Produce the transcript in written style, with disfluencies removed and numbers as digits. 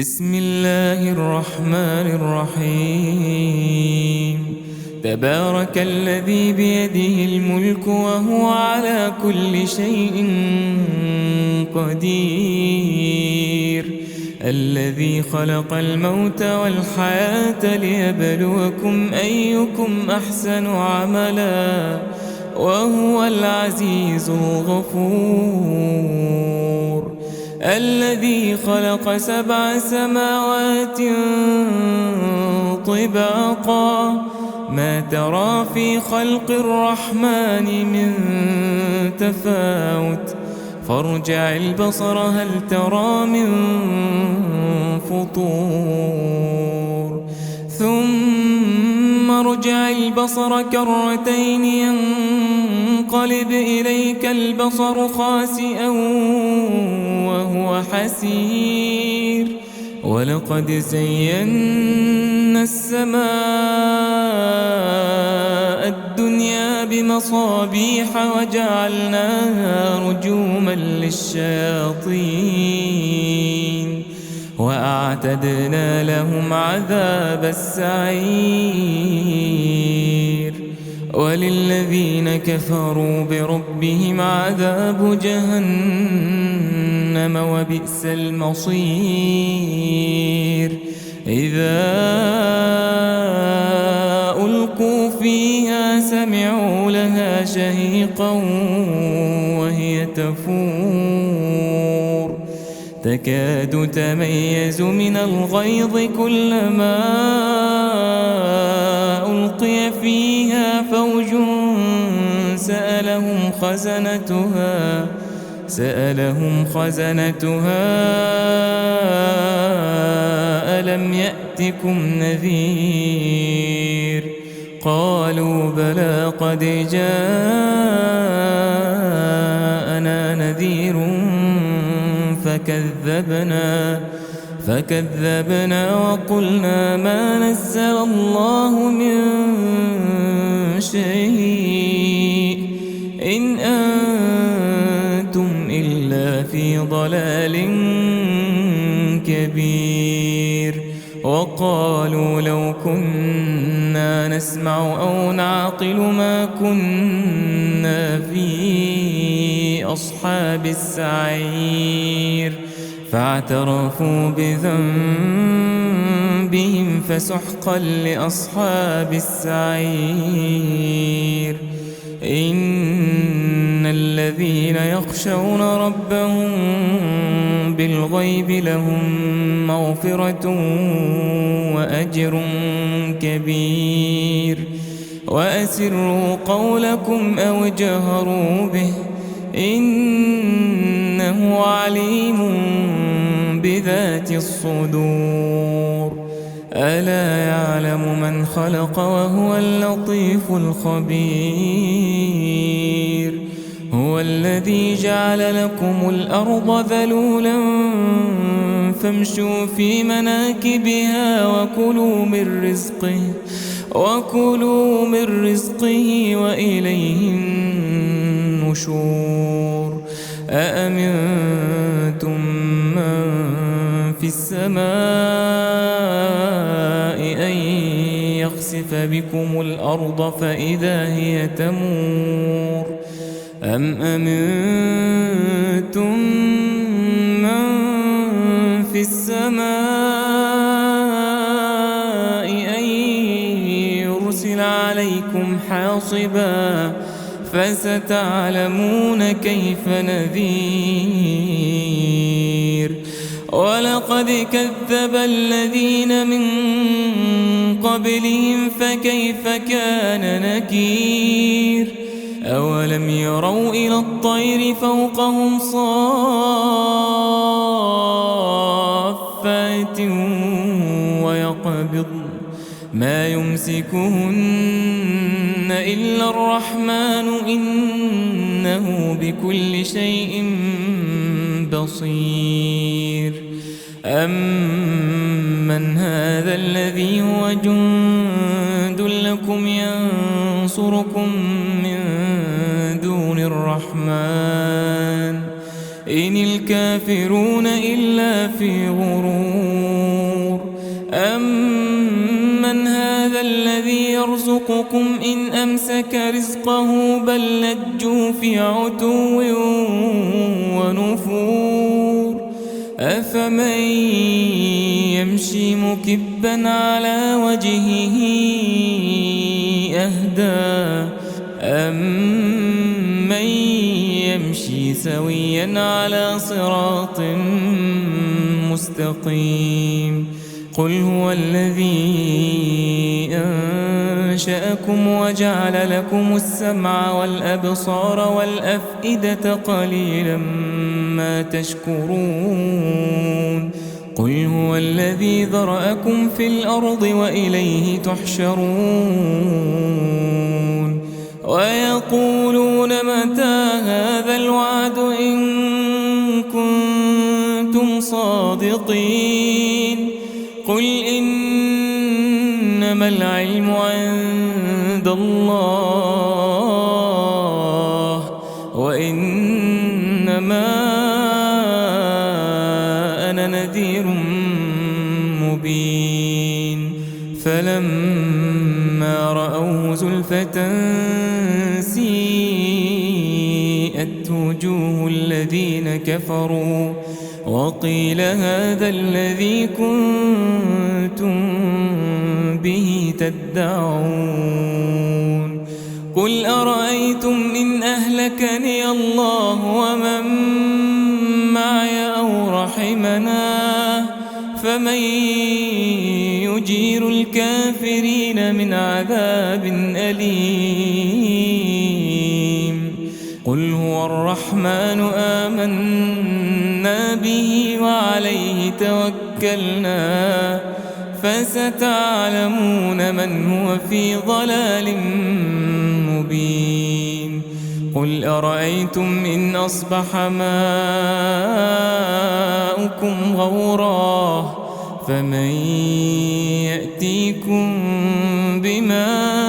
بسم الله الرحمن الرحيم. تبارك الذي بيده الملك وهو على كل شيء قدير، الذي خلق الموت والحياة ليبلوكم أيكم أحسن عملا وهو العزيز الغفور. الذي خلق 7 سماوات طباقا، ما ترى في خلق الرحمن من تفاوت، فارجع البصر هل ترى من فطور، ثم ارجع البصر كرتين ينقلب إليك البصر خاسئا وهو حسير. ولقد زينا السماء الدنيا بمصابيح وجعلناها رجوما للشياطين وأعتدنا لهم عذاب السعير. وللذين كفروا بربهم عذاب جهنم وبئس المصير. إذا ألقوا فيها سمعوا لها شهيقا وهي تفور، تكاد تميز من الغيظ كلما ألقي فيها فوج سألهم خزنتها ألم يأتكم نذير؟ قالوا بلى قد جاءنا نذير فكذبنا وقلنا ما نزل الله من شيء إن أنتم إلا في ضلال كبير. وقالوا لو كنا نسمع أو نعقل ما كنا في أصحاب السعير، فاعترفوا بذنبهم فسحقا لأصحاب السعير. إن الذين يخشون ربهم بالغيب لهم مغفرة وأجر كبير. وأسروا قولكم أو اجهروا به إنه عليم بذات الصدور. ألا يعلم من خلق وهو اللطيف الخبير. هو الذي جعل لكم الأرض ذلولا فامشوا في مناكبها وكلوا من رزقه وإليه النشور. أأمنتم من في السماء أن يخسف بكم الأرض فإذا هي تمور، أم أمنتم من في السماء أن يرسل عليكم حاصبا فستعلمون كيف نذير. ولقد كذب الذين من قبلهم فكيف كان نكير. أولم يروا إلى الطير فوقهم صافات ويقبضن ما يمسكهن إلا الرحمن إنه بكل شيء بصير. أمن هذا الذي هو جند لكم ينصركم من دون الرحمن إن الكافرون إلا في غرور. يرزقكم إن أمسك رزقه بل لجوا في عتو ونفور أفمن يمشي مكبا على وجهه أهدى أمن يمشي سويا على صراط مستقيم قل هو الذي أنشأكم وجعل لكم السمع والأبصار والأفئدة قليلا ما تشكرون قل هو الذي ذرأكم في الأرض وإليه تحشرون ويقولون متى هذا الوعد إن كنتم صادقين قل إنما العلم عند الله وإنما أنا نذير مبين فلما رأوه زلفة سيئت وجوه الذين كفروا وقيل هذا الذي كنتم به تدعون قل أرأيتم إن أهلكني الله ومن معي أو رحمنا فمن يجير الكافرين من عذاب أليم قل هو الرحمن آمنا به وعليه توكلنا فستعلمون من هو في ضلال مبين قل أرأيتم إن أصبح ماؤكم غورا فمن يأتيكم بماء